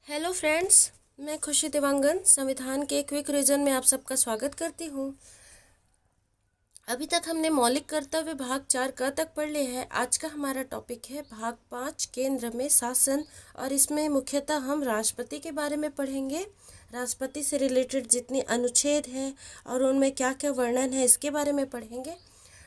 Hello friends, मैं खुशी देवांगन संविधान के क्विक रिवीजन में आप सबका स्वागत करती हूँ। अभी तक हमने मौलिक कर्तव्य भाग 4 क तक पढ़ लिया है। आज का हमारा टॉपिक है भाग 5 केंद्र में शासन, और इसमें मुख्यतः हम राष्ट्रपति के बारे में पढ़ेंगे। राष्ट्रपति से रिलेटेड जितनी अनुच्छेद हैं और उनमें क्या क्या वर्णन है इसके बारे में पढ़ेंगे।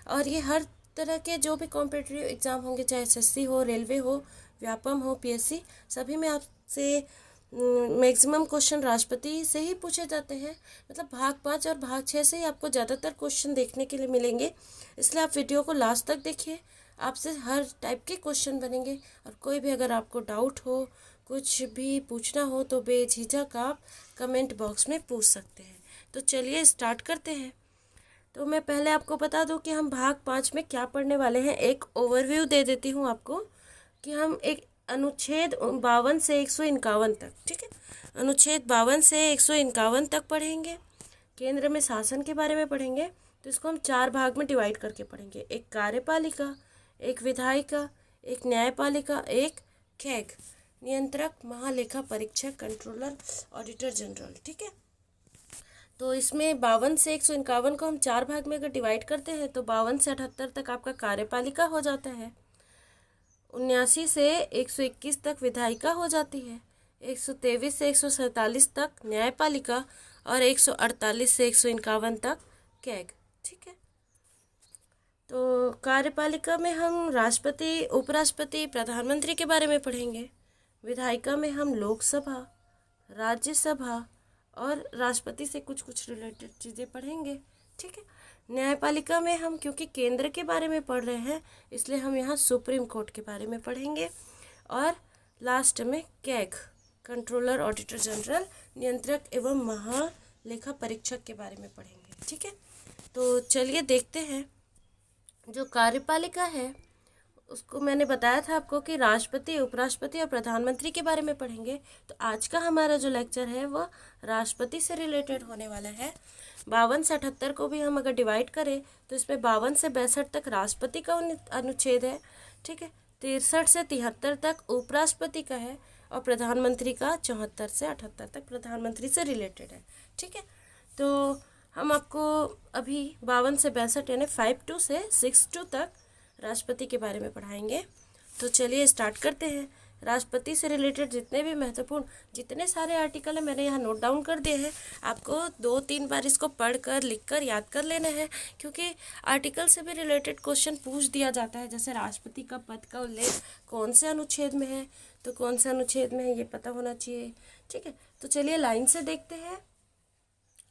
और ये हर तरह के जो भी कॉम्पिटिटिव एग्ज़ाम होंगे, चाहे एसएससी हो, रेलवे हो, व्यापम हो, पीएससी, सभी में आपसे मैक्सिमम क्वेश्चन राष्ट्रपति से ही पूछे जाते हैं। मतलब भाग 5 और भाग 6 से ही आपको ज़्यादातर क्वेश्चन देखने के लिए मिलेंगे, इसलिए आप वीडियो को लास्ट तक देखिए। आपसे हर टाइप के क्वेश्चन बनेंगे, और कोई भी अगर आपको डाउट हो, कुछ भी पूछना हो, तो बेझिझक आप कमेंट बॉक्स में पूछ सकते हैं। तो चलिए स्टार्ट करते हैं। तो मैं पहले आपको बता दूं कि हम भाग 5 में क्या पढ़ने वाले हैं। एक ओवरव्यू दे देती हूं आपको कि हम एक अनुच्छेद 52 से 151 तक, ठीक है, अनुच्छेद 52 से 151 तक पढ़ेंगे। केंद्र में शासन के बारे में पढ़ेंगे, तो इसको हम 4 भाग में डिवाइड करके पढ़ेंगे। एक कार्यपालिका, एक विधायिका, एक न्यायपालिका, एक कैग, नियंत्रक, महालेखा परीक्षक, कंट्रोलर, ऑडिटर जनरल, ठीक है। तो इसमें 52 से 151 को हम 4 भाग में अगर डिवाइड करते हैं तो 52 से 78 तक आपका कार्यपालिका हो जाता है, 79 से 121 तक विधायिका हो जाती है, 123 से 147 तक न्यायपालिका, और 148 से 151 तक कैग, ठीक है। तो कार्यपालिका में हम राष्ट्रपति, उपराष्ट्रपति, प्रधानमंत्री के बारे में पढ़ेंगे। विधायिका में हम लोकसभा, राज्यसभा और राष्ट्रपति से कुछ कुछ रिलेटेड चीज़ें पढ़ेंगे, ठीक है। न्यायपालिका में हम क्योंकि केंद्र के बारे में पढ़ रहे हैं, इसलिए हम यहाँ सुप्रीम कोर्ट के बारे में पढ़ेंगे। और लास्ट में कैग, कंट्रोलर, ऑडिटर जनरल, नियंत्रक एवं महालेखा परीक्षक के बारे में पढ़ेंगे, ठीक है। तो चलिए देखते हैं। जो कार्यपालिका है उसको मैंने बताया था आपको कि राष्ट्रपति, उपराष्ट्रपति और प्रधानमंत्री के बारे में पढ़ेंगे। तो आज का हमारा जो लेक्चर है वह राष्ट्रपति से रिलेटेड होने वाला है। 52 से 78 को भी हम अगर डिवाइड करें तो इसमें 52 से 62 तक राष्ट्रपति का अनुच्छेद है, ठीक है। 63 से 73 तक उपराष्ट्रपति का है, और प्रधानमंत्री का 74 से 78 तक प्रधानमंत्री से रिलेटेड है, ठीक है। तो हम आपको अभी 52 से 62 यानी 52 से 62 तक राष्ट्रपति के बारे में पढ़ाएंगे। तो चलिए स्टार्ट करते हैं। राष्ट्रपति से रिलेटेड जितने भी महत्वपूर्ण, जितने सारे आर्टिकल हैं मैंने यहाँ नोट डाउन कर दिए हैं। आपको 2-3 बार इसको पढ़कर, लिखकर याद कर लेना है, क्योंकि आर्टिकल से भी रिलेटेड क्वेश्चन पूछ दिया जाता है। जैसे राष्ट्रपति का पद का उल्लेख कौन से अनुच्छेद में है, तो कौन से अनुच्छेद में है ये पता होना चाहिए, ठीक है। तो चलिए लाइन से देखते हैं।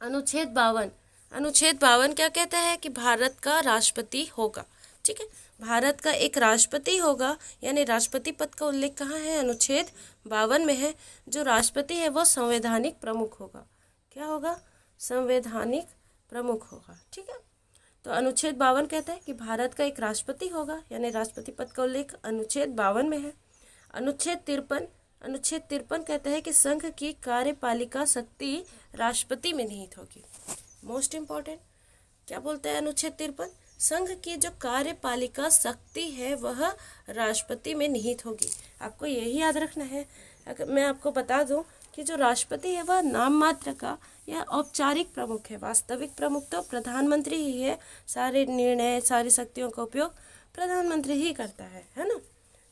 अनुच्छेद 52, अनुच्छेद 52 क्या कहता है कि भारत का राष्ट्रपति होगा, ठीक है। भारत का एक राष्ट्रपति होगा, यानी राष्ट्रपति पद का उल्लेख कहाँ है, अनुच्छेद 52 में है। जो राष्ट्रपति है वो संवैधानिक प्रमुख होगा। क्या होगा, संवैधानिक प्रमुख होगा, ठीक है। तो अनुच्छेद 52 कहता है कि भारत का एक राष्ट्रपति होगा, यानी राष्ट्रपति पद का उल्लेख अनुच्छेद 52 में है। अनुच्छेद 53, अनुच्छेद 53 कहता है कि संघ की कार्यपालिका शक्ति राष्ट्रपति में निहित होगी। मोस्ट इम्पॉर्टेंट, क्या बोलता है अनुच्छेद 53, संघ की जो कार्यपालिका शक्ति है वह राष्ट्रपति में निहित होगी। आपको यही याद रखना है। अगर मैं आपको बता दूं कि जो राष्ट्रपति है वह नाम मात्र का या औपचारिक प्रमुख है, वास्तविक प्रमुख तो प्रधानमंत्री ही है। सारे निर्णय, सारी शक्तियों का उपयोग प्रधानमंत्री ही करता है ना,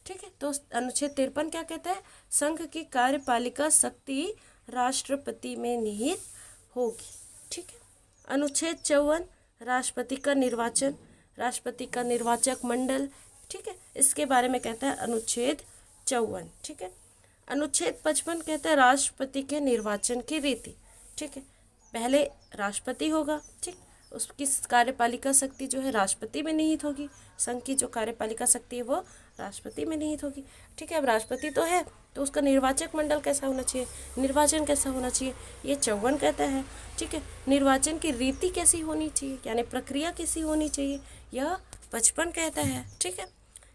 ठीक है। तो अनुच्छेद 53 क्या कहता है, संघ की कार्यपालिका शक्ति राष्ट्रपति में निहित होगी, ठीक है। अनुच्छेद 54, राष्ट्रपति का निर्वाचन, राष्ट्रपति का निर्वाचक मंडल, ठीक है, इसके बारे में कहता है अनुच्छेद 54, ठीक है। अनुच्छेद 55 कहता है राष्ट्रपति के निर्वाचन की रीति, ठीक है। पहले राष्ट्रपति होगा, ठीक, उसकी कार्यपालिका शक्ति जो है राष्ट्रपति में निहित होगी। संघ की जो कार्यपालिका शक्ति है वो राष्ट्रपति में निहित होगी, ठीक है। अब राष्ट्रपति तो है, तो उसका निर्वाचक मंडल कैसा होना चाहिए, निर्वाचन कैसा होना चाहिए, ये 54 कहता है, ठीक है। निर्वाचन की रीति कैसी होनी चाहिए, यानी प्रक्रिया कैसी होनी चाहिए, यह 55 कहता है, ठीक है।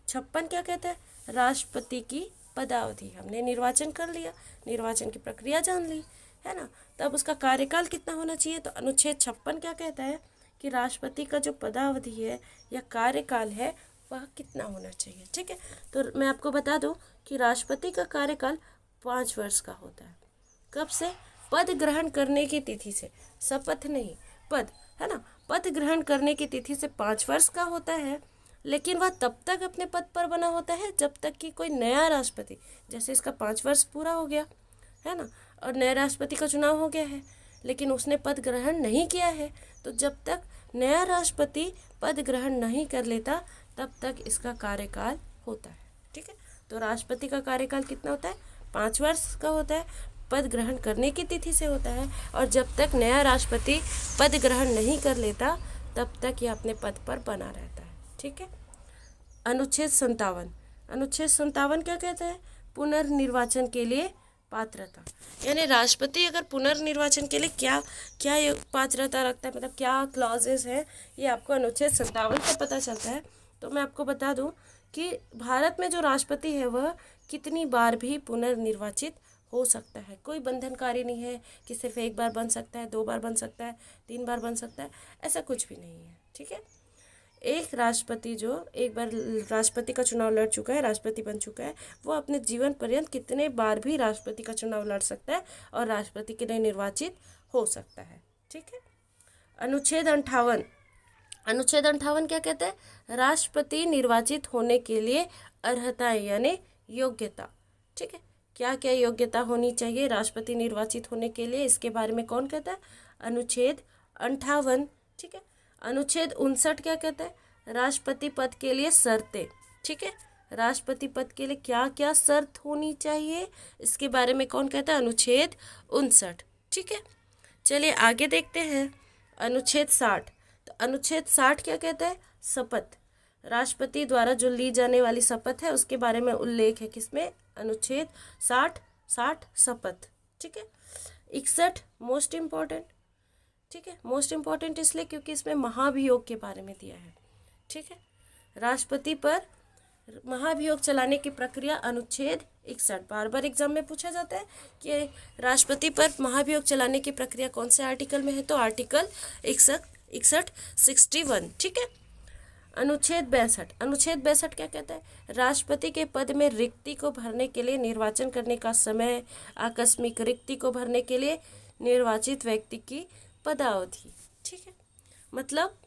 56 क्या कहता है, राष्ट्रपति की पदावधि। हमने निर्वाचन कर लिया, निर्वाचन की प्रक्रिया जान ली, है ना, तब उसका कार्यकाल कितना होना चाहिए। तो अनुच्छेद 56 क्या कहता है कि राष्ट्रपति का जो पदावधि है या कार्यकाल है वह कितना होना चाहिए, ठीक है। तो मैं आपको बता दूं कि राष्ट्रपति का कार्यकाल 5 वर्ष का होता है। कब से? पद ग्रहण करने की तिथि से, शपथ नहीं, पद, है ना। पद ग्रहण करने की तिथि से 5 वर्ष का होता है, लेकिन वह तब तक अपने पद पर बना होता है जब तक कि कोई नया राष्ट्रपति, जैसे इसका 5 वर्ष पूरा हो गया है ना, और नए राष्ट्रपति का चुनाव हो गया है, लेकिन उसने पद ग्रहण नहीं किया है, तो जब तक नया राष्ट्रपति पद ग्रहण नहीं कर लेता तब तक इसका कार्यकाल होता है। ठीक है, तो राष्ट्रपति का कार्यकाल कितना होता है? 5 वर्ष का होता है, पद ग्रहण करने की तिथि से होता है, और जब तक नया राष्ट्रपति पद ग्रहण नहीं कर लेता तब तक ये अपने पद पर बना रहता है। ठीक है। अनुच्छेद 57, अनुच्छेद 57 क्या कहता है? पुनर्निर्वाचन के लिए पात्रता, यानी राष्ट्रपति अगर पुनर्निर्वाचन के लिए क्या क्या पात्रता रखता है, मतलब क्या क्लॉजेस हैं, ये आपको अनुच्छेद 57 से पता चलता है। तो मैं आपको बता दूं कि भारत में जो राष्ट्रपति है वह कितनी बार भी पुनर्निर्वाचित हो सकता है, कोई बंधनकारी नहीं है कि सिर्फ 1 बार बन सकता है, 2 बार बन सकता है, 3 बार बन सकता है, ऐसा कुछ भी नहीं है। ठीक है, एक राष्ट्रपति जो एक बार राष्ट्रपति का चुनाव लड़ चुका है, राष्ट्रपति बन चुका है, वो अपने जीवन पर्यंत कितने बार भी राष्ट्रपति का चुनाव लड़ सकता है और राष्ट्रपति के लिए निर्वाचित हो सकता है। ठीक है। अनुच्छेद 58, अनुच्छेद 58 क्या कहता है? राष्ट्रपति निर्वाचित होने के लिए अर्हताएं यानी योग्यता। ठीक है, क्या क्या योग्यता होनी चाहिए राष्ट्रपति निर्वाचित होने के लिए, इसके बारे में कौन कहता है? अनुच्छेद 58। ठीक है। अनुच्छेद 59 क्या कहता है? राष्ट्रपति पद के लिए शर्तें। ठीक है, राष्ट्रपति पद के लिए क्या क्या शर्त होनी चाहिए, इसके बारे में कौन कहता है? अनुच्छेद 59। ठीक है, चलिए आगे देखते हैं। अनुच्छेद 60, तो अनुच्छेद 60 क्या कहता है? शपथ, राष्ट्रपति द्वारा जो ली जाने वाली शपथ है उसके बारे में उल्लेख है। किसमें? अनुच्छेद 60 शपथ। ठीक है। 61 मोस्ट इम्पॉर्टेंट। ठीक है, मोस्ट इम्पॉर्टेंट इसलिए क्योंकि इसमें महाभियोग के बारे में दिया है। ठीक है, राष्ट्रपति पर महाभियोग चलाने की प्रक्रिया, अनुच्छेद 61। बार बार एग्जाम में पूछा जाता है कि राष्ट्रपति पर महाभियोग चलाने की प्रक्रिया कौन से आर्टिकल में है, तो आर्टिकल 61 ठीक है। अनुच्छेद 62, अनुच्छेद 62 क्या कहता है? राष्ट्रपति के पद में रिक्ति को भरने के लिए निर्वाचन करने का समय, आकस्मिक रिक्ति को भरने के लिए निर्वाचित व्यक्ति की पदावधि। ठीक है, मतलब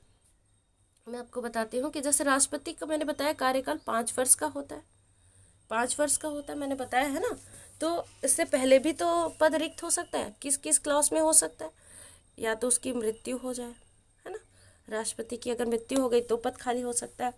मैं आपको बताती हूँ कि जैसे राष्ट्रपति का मैंने बताया कार्यकाल 5 वर्ष का होता है, 5 वर्ष का होता है, मैंने बताया है ना। तो इससे पहले भी तो पद रिक्त हो सकता है। किस किस क्लास में हो सकता है? या तो उसकी मृत्यु हो जाए, है ना, राष्ट्रपति की अगर मृत्यु हो गई तो पद खाली हो सकता है,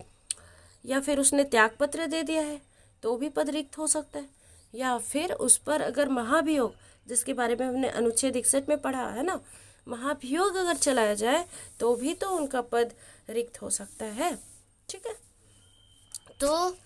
या फिर उसने त्यागपत्र दे दिया है तो भी पद रिक्त हो सकता है, या फिर उस पर अगर महाभियोग, जिसके बारे में हमने अनुच्छेद 61 में पढ़ा है ना, महाभियोग अगर चलाया जाए तो भी तो उनका पद रिक्त हो सकता है। ठीक है, तो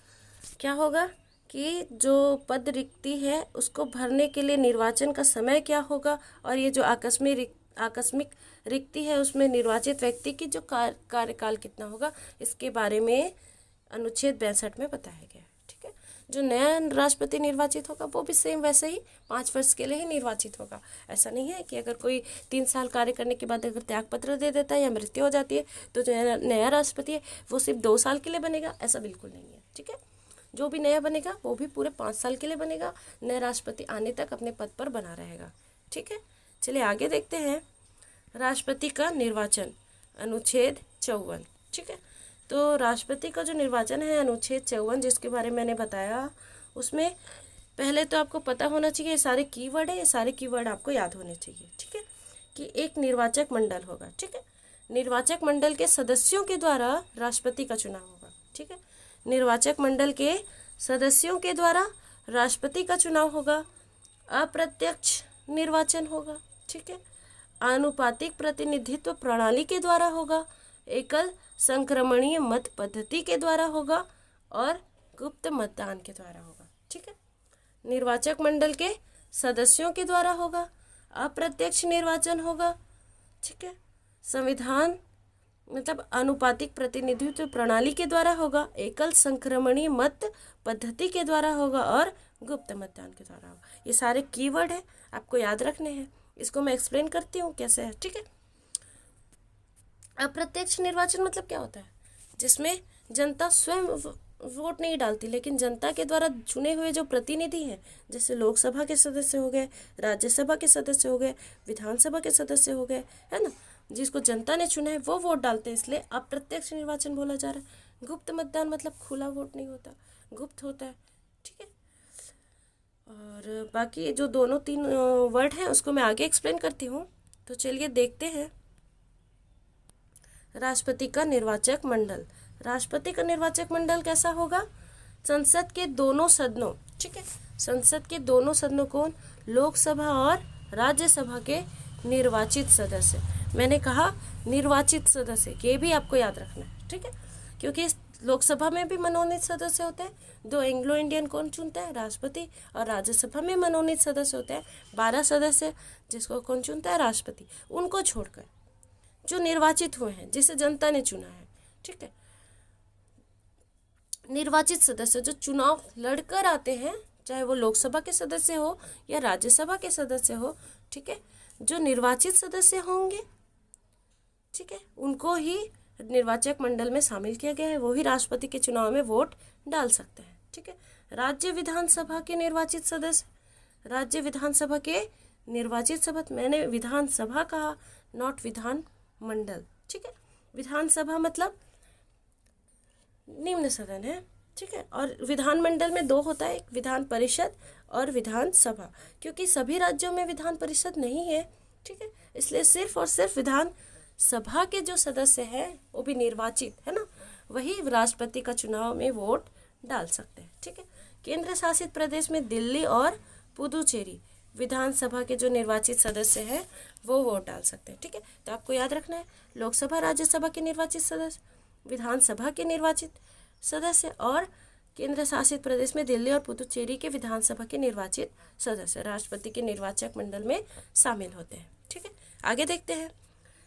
क्या होगा कि जो पद रिक्ति है उसको भरने के लिए निर्वाचन का समय क्या होगा, और ये जो आकस्मिक रिक्ति है उसमें निर्वाचित व्यक्ति की जो कार्यकाल कितना होगा, इसके बारे में अनुच्छेद 62 में बताया गया है। ठीक है, जो नया राष्ट्रपति निर्वाचित होगा वो भी सेम वैसे ही 5 वर्ष के लिए ही निर्वाचित होगा। ऐसा नहीं है कि अगर कोई 3 साल कार्य करने के बाद अगर त्यागपत्र दे देता है या मृत्यु हो जाती है तो जो नया राष्ट्रपति है वो सिर्फ 2 साल के लिए बनेगा, ऐसा बिल्कुल नहीं है। ठीक है, जो भी नया बनेगा वो भी पूरे 5 साल के लिए बनेगा, नया राष्ट्रपति आने तक अपने पद पर बना रहेगा। ठीक है, चलिए आगे देखते हैं। राष्ट्रपति का निर्वाचन, अनुच्छेद 54। ठीक है, तो राष्ट्रपति का जो निर्वाचन है अनुच्छेद 54 जिसके बारे में मैंने बताया, उसमें पहले तो आपको पता होना चाहिए, ये सारे कीवर्ड है, ये सारे कीवर्ड आपको याद होने चाहिए। ठीक है, कि एक निर्वाचक मंडल होगा। ठीक है, निर्वाचक मंडल के सदस्यों के द्वारा राष्ट्रपति का चुनाव होगा। ठीक है, निर्वाचक मंडल के सदस्यों के द्वारा राष्ट्रपति का चुनाव होगा। अप्रत्यक्ष निर्वाचन होगा। ठीक है, आनुपातिक प्रतिनिधित्व प्रणाली के द्वारा होगा, एकल संक्रमणीय मत पद्धति के द्वारा होगा और गुप्त मतदान के द्वारा होगा। ठीक है, निर्वाचक मंडल के सदस्यों के द्वारा होगा, अप्रत्यक्ष निर्वाचन होगा। ठीक है, संविधान मतलब आनुपातिक प्रतिनिधित्व प्रणाली के द्वारा होगा, एकल संक्रमणीय मत पद्धति के द्वारा होगा और गुप्त मतदान के द्वारा होगा। ये सारे कीवर्ड है, आपको याद रखने हैं। इसको मैं एक्सप्लेन करती हूँ कैसे है। ठीक है, अप्रत्यक्ष निर्वाचन मतलब क्या होता है? जिसमें जनता स्वयं वोट नहीं डालती, लेकिन जनता के द्वारा चुने हुए जो प्रतिनिधि हैं, जैसे लोकसभा के सदस्य हो गए, राज्यसभा के सदस्य हो गए, विधानसभा के सदस्य हो गए, है ना, जिसको जनता ने चुना है वो वोट डालते हैं। इसलिए अप्रत्यक्ष निर्वाचन बोला जा रहा है। गुप्त मतदान मतलब खुला वोट नहीं होता, गुप्त होता है। ठीक है, और बाकी जो दोनों तीन वर्ड हैं उसको मैं आगे एक्सप्लेन करती हूँ। तो चलिए देखते हैं। राष्ट्रपति का निर्वाचक मंडल। राष्ट्रपति का निर्वाचक मंडल कैसा होगा? संसद के दोनों सदनों, ठीक है, संसद के दोनों सदनों कौन? लोकसभा और राज्यसभा के निर्वाचित सदस्य। मैंने कहा निर्वाचित सदस्य, ये भी आपको याद रखना है, ठीक है, क्योंकि लोकसभा में भी मनोनीत सदस्य होते हैं, दो एंग्लो इंडियन कौन चुनता है? राष्ट्रपति। और राज्यसभा में मनोनीत सदस्य होते हैं 12 सदस्य, जिसको कौन चुनता है? राष्ट्रपति। उनको छोड़कर जो निर्वाचित हुए हैं, जिसे जनता ने चुना है, ठीक है, निर्वाचित सदस्य जो चुनाव लड़कर आते हैं, चाहे वो लोकसभा के सदस्य हो या राज्यसभा के सदस्य हो, ठीक है, जो निर्वाचित सदस्य होंगे, ठीक है, उनको ही निर्वाचक मंडल में शामिल किया गया है, वो ही राष्ट्रपति के चुनाव में वोट डाल सकते हैं। ठीक है, राज्य विधानसभा के निर्वाचित सदस्य, राज्य विधानसभा के निर्वाचित सदस्य, मैंने विधानसभा कहा, नॉट विधान मंडल। ठीक है, विधानसभा मतलब निम्न सदन है, ठीक है, और विधानमंडल में दो होता है, एक विधान परिषद और विधानसभा, क्योंकि सभी राज्यों में विधान परिषद नहीं है, ठीक है, इसलिए सिर्फ और सिर्फ विधान सभा के जो सदस्य हैं वो भी निर्वाचित है ना, वही राष्ट्रपति का चुनाव में वोट डाल सकते हैं। ठीक है, केंद्र शासित प्रदेश में दिल्ली और पुदुचेरी विधानसभा के जो निर्वाचित सदस्य हैं वो वोट डाल सकते हैं। ठीक है, तो आपको याद रखना है, लोकसभा राज्यसभा के निर्वाचित सदस्य, विधानसभा के निर्वाचित सदस्य और केंद्र शासित प्रदेश में दिल्ली और पुदुचेरी के विधानसभा के निर्वाचित सदस्य राष्ट्रपति के निर्वाचक मंडल में शामिल होते हैं। ठीक है, आगे देखते हैं।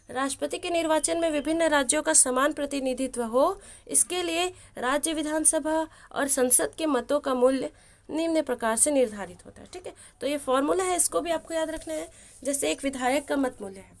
राष्ट्रपति के निर्वाचन में विभिन्न राज्यों का समान प्रतिनिधित्व हो, इसके लिए राज्य विधानसभा और संसद के मतों का मूल्य निम्न प्रकार से निर्धारित होता है। ठीक है, तो ये फॉर्मूला है, इसको भी आपको याद रखना है। जैसे एक विधायक का मत मूल्य है,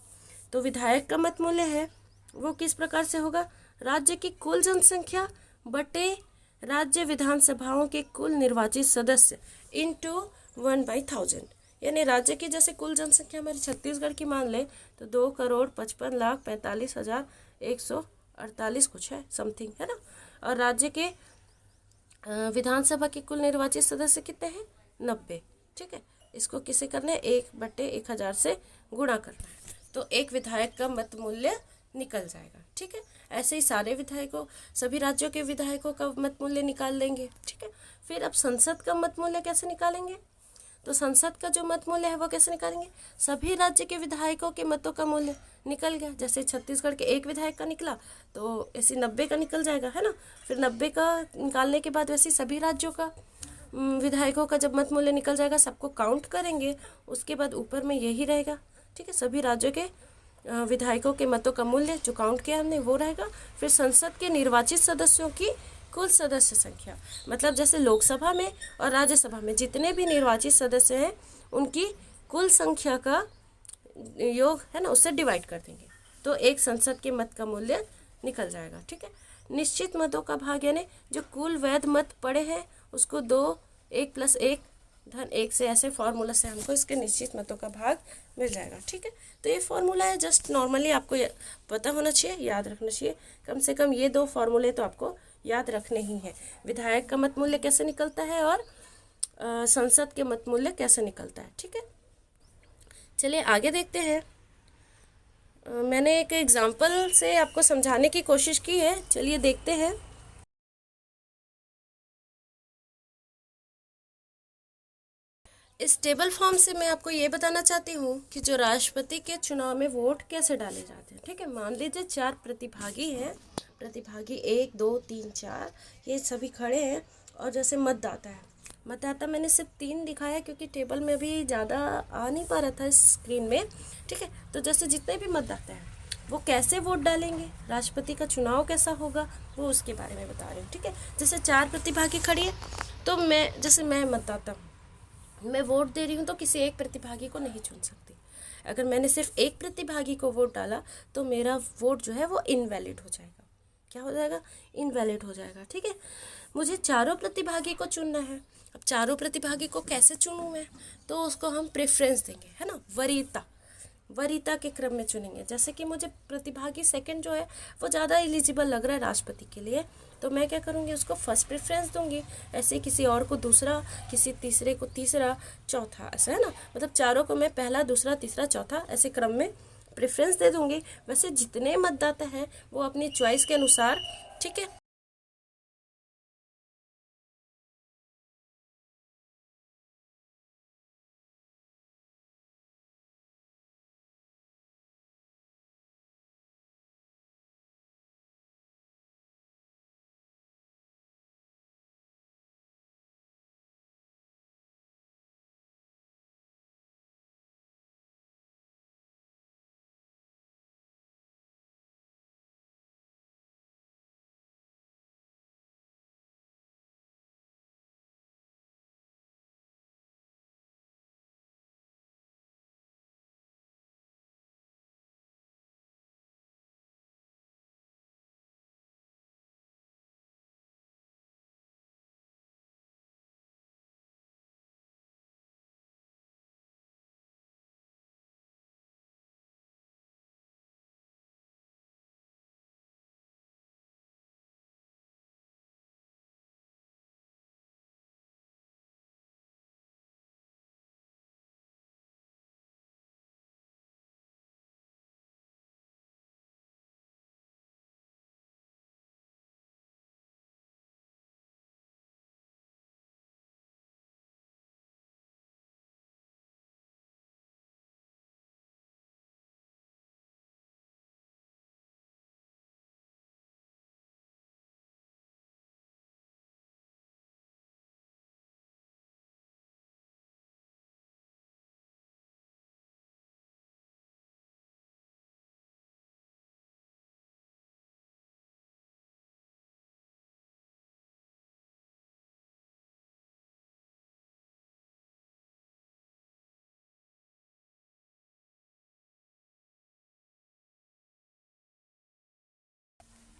तो विधायक का मत मूल्य है वो किस प्रकार से होगा? राज्य की कुल जनसंख्या बटे राज्य विधानसभाओं के कुल निर्वाचित सदस्य इंटू 1/1000, यानी राज्य की जैसे कुल जनसंख्या हमारी छत्तीसगढ़ की मान ले तो 2,55,45,148 कुछ है, समथिंग, है ना, और राज्य के विधानसभा के कुल निर्वाचित सदस्य कितने हैं? 90। ठीक है, इसको किसे करना है? 1/1000 से गुणा करना है, तो एक विधायक का मत मूल्य निकल जाएगा। ठीक है, ऐसे ही सारे विधायकों, सभी राज्यों के विधायकों का मत मूल्य निकाल लेंगे। ठीक है, फिर अब संसद का मत मूल्य कैसे निकालेंगे? तो संसद का जो मत मूल्य है वो कैसे निकालेंगे? सभी राज्य के विधायकों के मतों का मूल्य निकल गया, जैसे छत्तीसगढ़ के एक विधायक का निकला तो ऐसे 90 का निकल जाएगा, है ना, फिर 90 का निकालने के बाद वैसे सभी राज्यों का विधायकों का जब मत मूल्य निकल जाएगा, सबको काउंट करेंगे, उसके बाद ऊपर में यही रहेगा। ठीक है, सभी राज्यों के विधायकों के मतों का मूल्य जो काउंट किया हमने वो रहेगा। फिर संसद के निर्वाचित सदस्यों की कुल सदस्य संख्या, मतलब जैसे लोकसभा में और राज्यसभा में जितने भी निर्वाचित सदस्य हैं उनकी कुल संख्या का योग है ना, उससे डिवाइड कर देंगे तो एक संसद के मत का मूल्य निकल जाएगा। ठीक है, निश्चित मतों का भाग, यानी जो कुल वैध मत पड़े हैं उसको 2 1 + 1 धन 1 से, ऐसे फॉर्मूला से हमको इसके निश्चित मतों का भाग मिल जाएगा। ठीक है, तो ये फॉर्मूला है, जस्ट नॉर्मली आपको पता होना चाहिए, याद रखना चाहिए, कम से कम ये 2 फॉर्मूले तो आपको याद रखने ही हैं। विधायक का मत मूल्य कैसे निकलता है और संसद के मत मूल्य कैसे निकलता है। ठीक है, चलिए आगे देखते हैं। मैंने एक एग्जाम्पल से आपको समझाने की कोशिश की है, चलिए देखते हैं। इस टेबल फॉर्म से मैं आपको ये बताना चाहती हूँ कि जो राष्ट्रपति के चुनाव में वोट कैसे डाले जाते हैं। ठीक है, मान लीजिए 4 प्रतिभागी हैं, प्रतिभागी 1 2 3 4 ये सभी खड़े हैं, और जैसे मतदाता है, मतदाता मैंने सिर्फ 3 दिखाया क्योंकि टेबल में अभी ज़्यादा आ नहीं पा रहा था स्क्रीन में। ठीक है, तो जैसे जितने भी मतदाता हैं वो कैसे वोट डालेंगे, राष्ट्रपति का चुनाव कैसा होगा, वो उसके बारे में बता रही हूँ। ठीक है, जैसे 4 प्रतिभागी खड़ी है, तो मैं मतदाता हूँ, मैं वोट दे रही हूँ तो किसी एक प्रतिभागी को नहीं चुन सकती। अगर मैंने सिर्फ एक प्रतिभागी को वोट डाला तो मेरा वोट जो है वो इनवैलिड हो जाएगा। क्या हो जाएगा, इनवैलिड हो जाएगा। ठीक है, मुझे चारों प्रतिभागी को चुनना है। अब चारों प्रतिभागी को कैसे चुनूँ मैं, तो उसको हम प्रेफरेंस देंगे, है ना, वरीयता के क्रम में चुनेंगे। जैसे कि मुझे प्रतिभागी सेकंड जो है वो ज़्यादा एलिजिबल लग रहा है राष्ट्रपति के लिए, तो मैं क्या करूँगी, उसको फर्स्ट प्रेफरेंस दूंगी। ऐसे किसी और को दूसरा, किसी तीसरे को तीसरा, चौथा, ऐसा है ना, मतलब चारों को मैं पहला, दूसरा, तीसरा, चौथा ऐसे क्रम में प्रेफरेंस दे दूंगी। वैसे जितने मतदाता हैं वो अपनी चॉइस के अनुसार, ठीक है,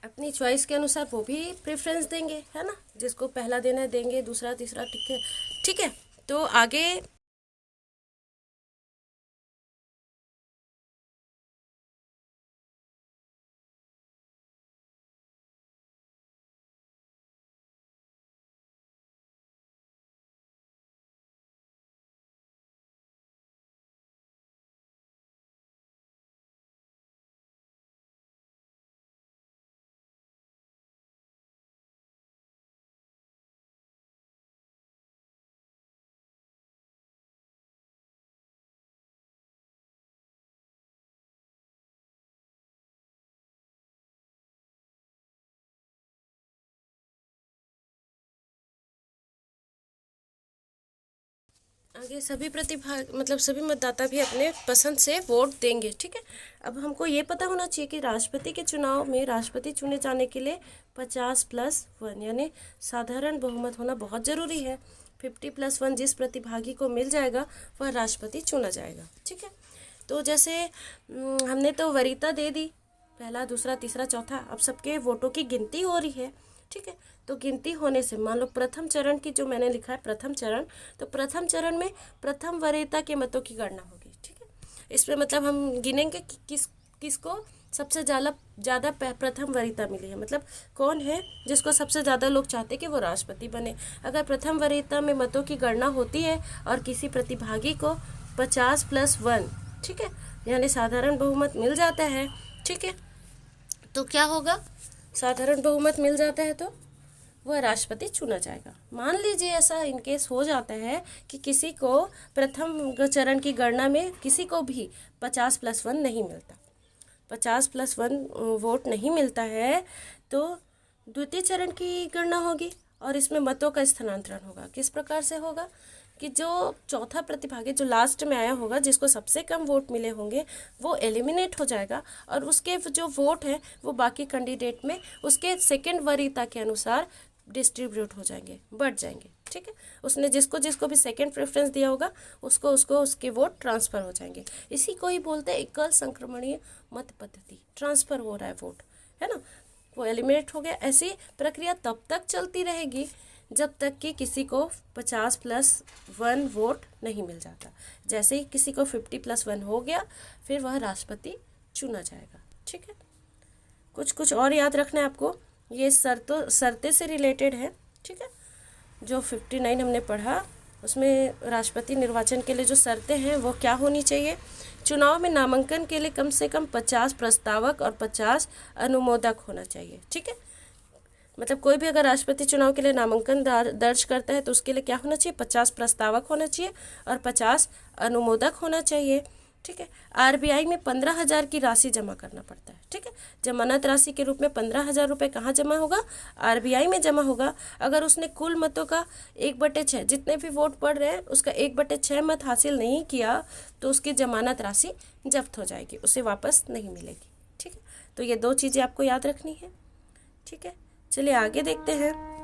अपनी चॉइस के अनुसार वो भी प्रेफरेंस देंगे, है ना, जिसको पहला देना है देंगे, दूसरा, तीसरा, ठीक है। ठीक है, तो आगे आगे सभी प्रतिभा मतलब सभी मतदाता भी अपने पसंद से वोट देंगे। ठीक है, अब हमको ये पता होना चाहिए कि राष्ट्रपति के चुनाव में राष्ट्रपति चुने जाने के लिए 50+1 यानी साधारण बहुमत होना बहुत ज़रूरी है। 50+1 जिस प्रतिभागी को मिल जाएगा वह राष्ट्रपति चुना जाएगा। ठीक है, तो जैसे हमने तो वरीयता दे दी, पहला, दूसरा, तीसरा, चौथा, अब सबके वोटों की गिनती हो रही है। ठीक है, तो गिनती होने से मान लो प्रथम चरण की जो मैंने लिखा है प्रथम चरण, तो प्रथम चरण में प्रथम वरीयता के मतों की गणना होगी। ठीक है, इसमें मतलब हम गिनेंगे कि किसको सबसे ज़्यादा प्रथम वरीयता मिली है, मतलब कौन है जिसको सबसे ज़्यादा लोग चाहते कि वो राष्ट्रपति बने। अगर प्रथम वरीयता में मतों की गणना होती है और किसी प्रतिभागी को 50+1, ठीक है, यानी साधारण बहुमत मिल जाता है, ठीक है, तो क्या होगा, साधारण बहुमत मिल जाता है तो वह राष्ट्रपति चुना जाएगा। मान लीजिए ऐसा इनकेस हो जाता है कि किसी को प्रथम चरण की गणना में किसी को भी 50+1 नहीं मिलता, 50+1 वोट नहीं मिलता है, तो द्वितीय चरण की गणना होगी और इसमें मतों का स्थानांतरण होगा। किस प्रकार से होगा कि जो चौथा प्रतिभागी जो लास्ट में आया होगा, जिसको सबसे कम वोट मिले होंगे, वो एलिमिनेट हो जाएगा और उसके जो वोट है वो बाकी कैंडिडेट में उसके सेकंड वरीयता के अनुसार डिस्ट्रीब्यूट हो जाएंगे, बढ़ जाएंगे। ठीक है, उसने जिसको जिसको भी सेकंड प्रेफरेंस दिया होगा उसको उसको उसके वोट ट्रांसफ़र हो जाएंगे। इसी को ही बोलते हैं एकल संक्रमणीय मत पद्धति, ट्रांसफ़र हो रहा है वोट, है ना। वो एलिमिनेट हो गया। ऐसी प्रक्रिया तब तक चलती रहेगी जब तक कि किसी को 50+1 वोट नहीं मिल जाता। जैसे ही किसी को 50+1 हो गया, फिर वह राष्ट्रपति चुना जाएगा। ठीक है, कुछ और याद रखना है आपको, ये शर्तें से रिलेटेड है। ठीक है, जो 59 हमने पढ़ा उसमें राष्ट्रपति निर्वाचन के लिए जो शर्तें हैं वो क्या होनी चाहिए। चुनाव में नामांकन के लिए कम से कम 50 प्रस्तावक और 50 अनुमोदक होना चाहिए। ठीक है, मतलब कोई भी अगर राष्ट्रपति चुनाव के लिए नामांकन दर्ज करता है तो उसके लिए क्या होना चाहिए, 50 प्रस्तावक होना चाहिए और 50 अनुमोदक होना चाहिए। ठीक है, आरबीआई में 15,000 की राशि जमा करना पड़ता है। ठीक है, जमानत राशि के रूप में 15,000 रुपये कहाँ जमा होगा, आरबीआई में जमा होगा। अगर उसने कुल मतों का 1/6, जितने भी वोट पड़ रहे हैं उसका 1/6 मत हासिल नहीं किया तो उसकी जमानत राशि जब्त हो जाएगी, उसे वापस नहीं मिलेगी। ठीक है, तो ये 2 चीज़ें आपको याद रखनी है। ठीक है, चलिए आगे देखते हैं।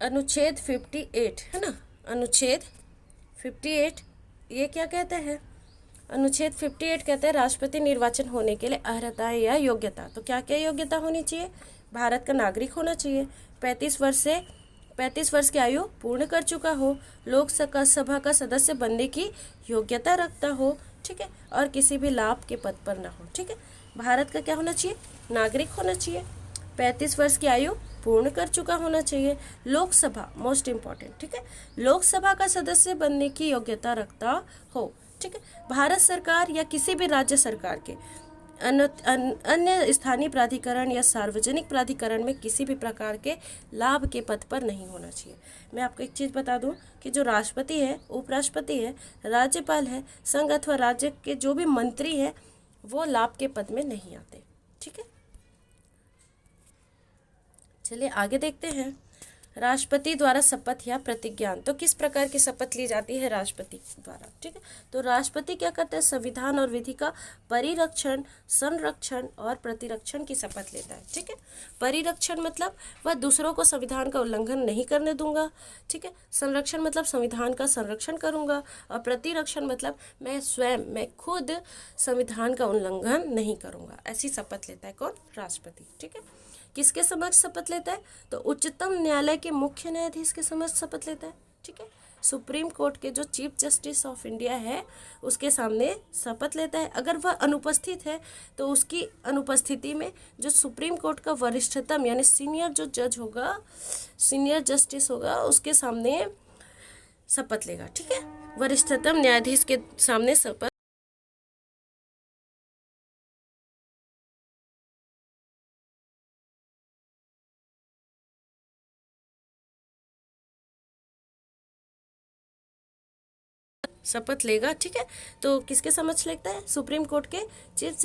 अनुच्छेद 58 है ना, अनुच्छेद 58 ये क्या कहते हैं, अनुच्छेद 58 कहते हैं राष्ट्रपति निर्वाचन होने के लिए अर्हता या योग्यता। तो क्या क्या योग्यता होनी चाहिए, भारत का नागरिक होना चाहिए, 35 वर्ष की आयु पूर्ण कर चुका हो, लोकसभा का सदस्य बनने की योग्यता रखता हो। ठीक है, और किसी भी लाभ के पद पर ना हो। ठीक है, भारत का क्या होना चाहिए, नागरिक होना चाहिए, 35 वर्ष की आयु पूर्ण कर चुका होना चाहिए, लोकसभा मोस्ट इम्पॉर्टेंट। ठीक है, लोकसभा का सदस्य बनने की योग्यता रखता हो। ठीक है, भारत सरकार या किसी भी राज्य सरकार के अन्य स्थानीय प्राधिकरण या सार्वजनिक प्राधिकरण में किसी भी प्रकार के लाभ के पद पर नहीं होना चाहिए। मैं आपको एक चीज़ बता दूं कि जो राष्ट्रपति है, उपराष्ट्रपति है, राज्यपाल है, संघ अथवा राज्य के जो भी मंत्री हैं वो लाभ के पद में नहीं आते। ठीक है, चलिए आगे देखते हैं। राष्ट्रपति द्वारा शपथ या प्रतिज्ञान, तो किस प्रकार की शपथ ली जाती है राष्ट्रपति द्वारा। ठीक है, तो राष्ट्रपति क्या करते हैं, संविधान और विधि का परिरक्षण, संरक्षण और प्रतिरक्षण की शपथ लेता है। ठीक है, परिरक्षण मतलब वह दूसरों को संविधान का उल्लंघन नहीं करने दूंगा। ठीक है, संरक्षण मतलब संविधान का संरक्षण करूंगा, और प्रतिरक्षण मतलब मैं खुद संविधान का उल्लंघन नहीं करूंगा। ऐसी शपथ लेता है कौन, राष्ट्रपति। ठीक है, किसके समक्ष शपथ लेता है, तो उच्चतम न्यायालय के मुख्य न्यायाधीश के समक्ष शपथ लेता है। ठीक है, सुप्रीम कोर्ट के जो चीफ जस्टिस ऑफ इंडिया है उसके सामने शपथ लेता है। अगर वह अनुपस्थित है तो उसकी अनुपस्थिति में जो सुप्रीम कोर्ट का वरिष्ठतम यानी सीनियर जो जज होगा, सीनियर जस्टिस होगा, उसके सामने शपथ लेगा। ठीक है, वरिष्ठतम न्यायाधीश के सामने शपथ लेगा। ठीक है, तो किसके समक्ष लेता है, सुप्रीम कोर्ट के चीफ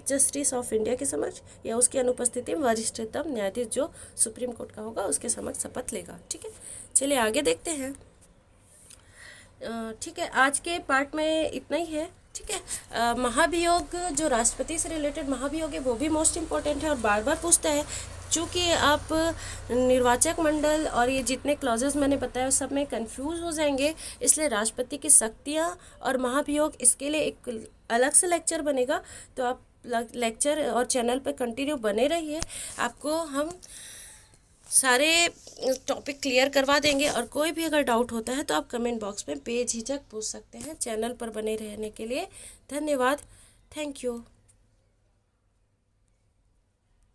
जस्टिस ऑफ इंडिया के समक्ष, या उसकी अनुपस्थिति में वरिष्ठतम न्यायाधीश जो सुप्रीम कोर्ट का होगा उसके समक्ष शपथ लेगा। ठीक है, चलिए आगे देखते हैं। ठीक है, आज के पार्ट में इतना ही है। ठीक है, महाभियोग जो राष्ट्रपति से रिलेटेड महाभियोग है वो भी मोस्ट इम्पॉर्टेंट है और बार बार पूछता है। चूँकि आप निर्वाचक मंडल और ये जितने क्लॉजेस मैंने बताया सब में कंफ्यूज हो जाएंगे, इसलिए राष्ट्रपति की शक्तियाँ और महाभियोग इसके लिए एक अलग से लेक्चर बनेगा। तो आप लेक्चर और चैनल पे कंटिन्यू बने रहिए। आपको हम सारे टॉपिक क्लियर करवा देंगे। और कोई भी अगर डाउट होता है तो आप कमेंट बॉक्स में बेझिझक पूछ सकते हैं। चैनल पर बने रहने के लिए धन्यवाद। Thank you.